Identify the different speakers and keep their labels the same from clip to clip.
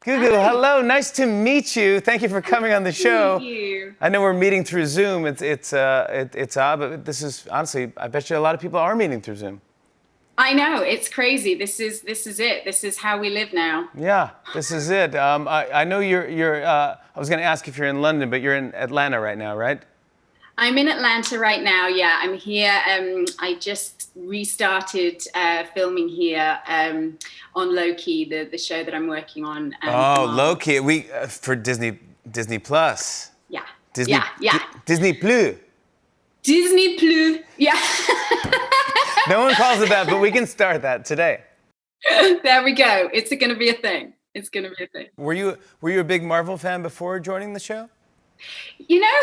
Speaker 1: Gugu, hello. Nice to meet you. Thank you for coming on the show.
Speaker 2: Thank you.
Speaker 1: I know we're meeting through Zoom. It's odd, but this is honestly, I bet you a lot of people are meeting through Zoom.
Speaker 2: I know, it's crazy. This is it. This is how we live now.
Speaker 1: Yeah, this is it. I know you're. I was going to ask if you're in London, but you're in Atlanta right now, right?
Speaker 2: I'm in Atlanta right now. Yeah, I'm here. I just restarted filming here on Loki, the show that I'm working on.
Speaker 1: Oh, Loki. We for Disney Plus.
Speaker 2: Yeah.
Speaker 1: Disney.
Speaker 2: Yeah.
Speaker 1: Disney Plus.
Speaker 2: Disney Plus. Yeah.
Speaker 1: No one calls it that, but we can start that today.
Speaker 2: There we go. It's going to be a thing. It's going to be a thing.
Speaker 1: Were you a big Marvel fan before joining the show?
Speaker 2: You know,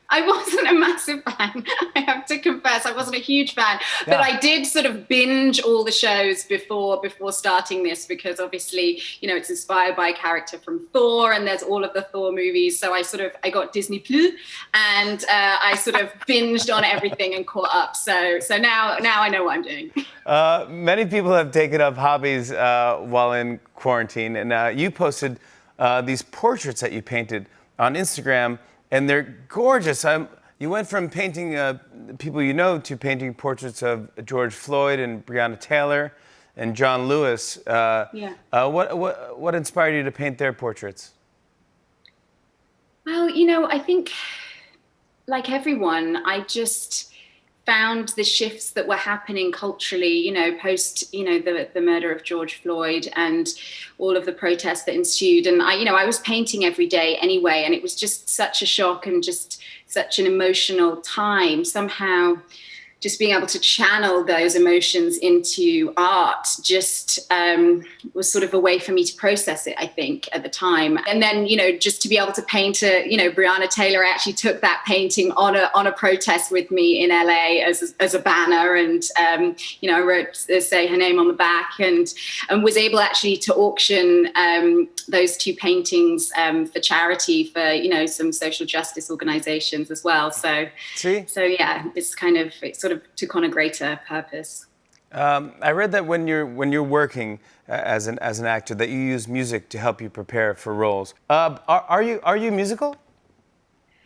Speaker 2: I wasn't a massive fan. I have to confess, I wasn't a huge fan. But
Speaker 1: Yeah.
Speaker 2: I did sort of binge all the shows before starting this, because obviously, you know, it's inspired by a character from Thor, and there's all of the Thor movies. So I got Disney Plus, and I sort of binged on everything and caught up. So now I know what I'm doing.
Speaker 1: Many people have taken up hobbies while in quarantine, and you posted these portraits that you painted on Instagram, and they're gorgeous. You went from painting people you know to painting portraits of George Floyd and Breonna Taylor and John Lewis.
Speaker 2: Yeah.
Speaker 1: What inspired you to paint their portraits?
Speaker 2: Well, you know, I think, like everyone, I just found the shifts that were happening culturally, you know, post, you know, the murder of George Floyd and all of the protests that ensued. And I was painting every day anyway, and it was just such a shock and just such an emotional time. Somehow, just being able to channel those emotions into art just was sort of a way for me to process it, I think, at the time. And then, you know, just to be able to paint Breonna Taylor, I actually took that painting on a protest with me in LA as a banner, and I wrote say her name on the back, and was able actually to auction those two paintings for charity for, you know, some social justice organizations as well. So yeah, it sort of took on a greater purpose.
Speaker 1: I read that when you're working as an actor, that you use music to help you prepare for roles. Are you musical?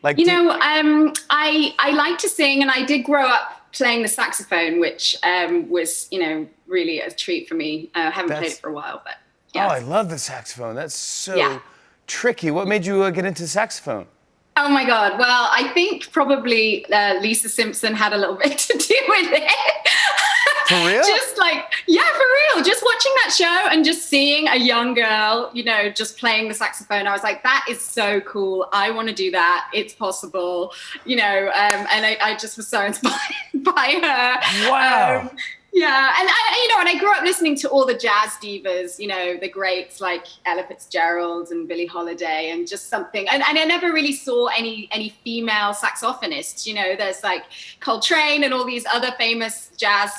Speaker 1: Like,
Speaker 2: I like to sing, and I did grow up playing the saxophone, which was, you know, really a treat for me. I haven't played it for a while, but yeah.
Speaker 1: Oh, I love the saxophone. That's so tricky. What made you get into saxophone?
Speaker 2: Oh my God. Well, I think probably Lisa Simpson had a little bit to do with it.
Speaker 1: For real?
Speaker 2: For real. Just watching that show and just seeing a young girl, you know, just playing the saxophone. I was like, that is so cool. I want to do that. It's possible, you know, and I just was so inspired by her.
Speaker 1: Wow.
Speaker 2: Yeah, and I grew up listening to all the jazz divas, you know, the greats like Ella Fitzgerald and Billie Holiday, and just something. And I never really saw any female saxophonists. You know, there's like Coltrane and all these other famous jazz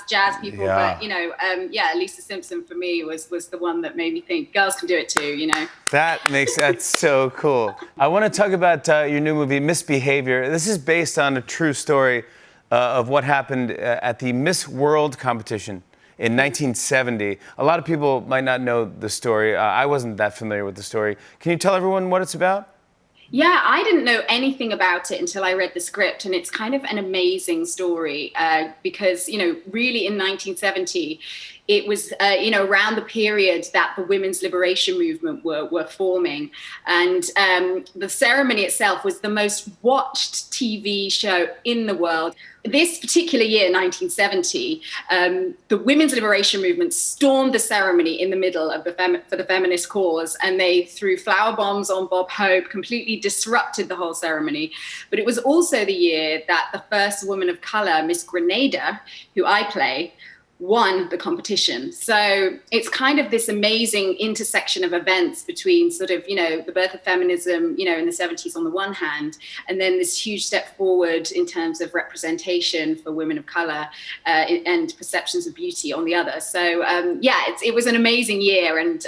Speaker 2: people.
Speaker 1: Yeah.
Speaker 2: But Lisa Simpson for me was the one that made me think girls can do it too. You know.
Speaker 1: That's so cool. I want to talk about your new movie, Misbehavior. This is based on a true story of what happened at the Miss World competition in 1970. A lot of people might not know the story. I wasn't that familiar with the story. Can you tell everyone what it's about?
Speaker 2: Yeah, I didn't know anything about it until I read the script, and it's kind of an amazing story because, you know, really in 1970, it was, around the period that the women's liberation movement were forming. And the ceremony itself was the most watched TV show in the world. This particular year, 1970, the women's liberation movement stormed the ceremony in the middle of for the feminist cause, and they threw flower bombs on Bob Hope, completely disrupted the whole ceremony. But it was also the year that the first woman of color, Miss Grenada, who I play, won the competition. So it's kind of this amazing intersection of events between sort of, you know, the birth of feminism, you know, in the 70s on the one hand, and then this huge step forward in terms of representation for women of color and perceptions of beauty on the other. So it was an amazing year. And,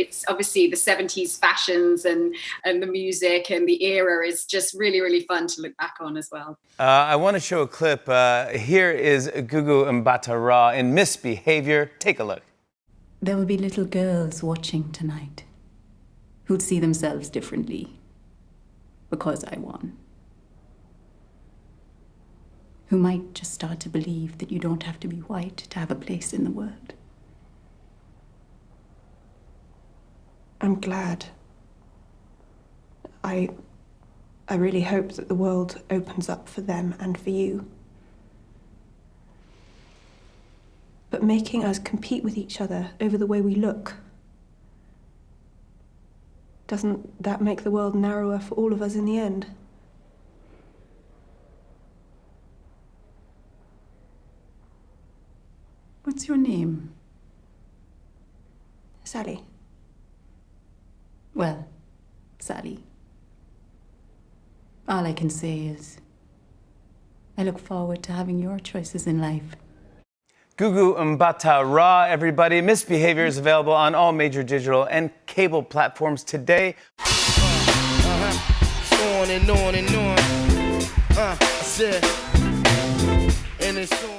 Speaker 2: it's obviously the 70s fashions and the music and the era is just really, really fun to look back on as well.
Speaker 1: I want to show a clip. Here is Gugu Mbatha-Raw in Misbehavior. Take a look.
Speaker 3: There will be little girls watching tonight. who'd see themselves differently because I won. Who might just start to believe that you don't have to be white to have a place in the world.
Speaker 4: I'm glad. I really hope that the world opens up for them and for you. But making us compete with each other over the way we look, doesn't that make the world narrower for all of us in the end?
Speaker 3: What's your name?
Speaker 4: Sally.
Speaker 3: Well, Sally. All I can say is, I look forward to having your choices in life.
Speaker 1: Gugu Mbatha-Raw, everybody. Misbehavior is available on all major digital and cable platforms today.
Speaker 5: On and on and on. I said, and it's on.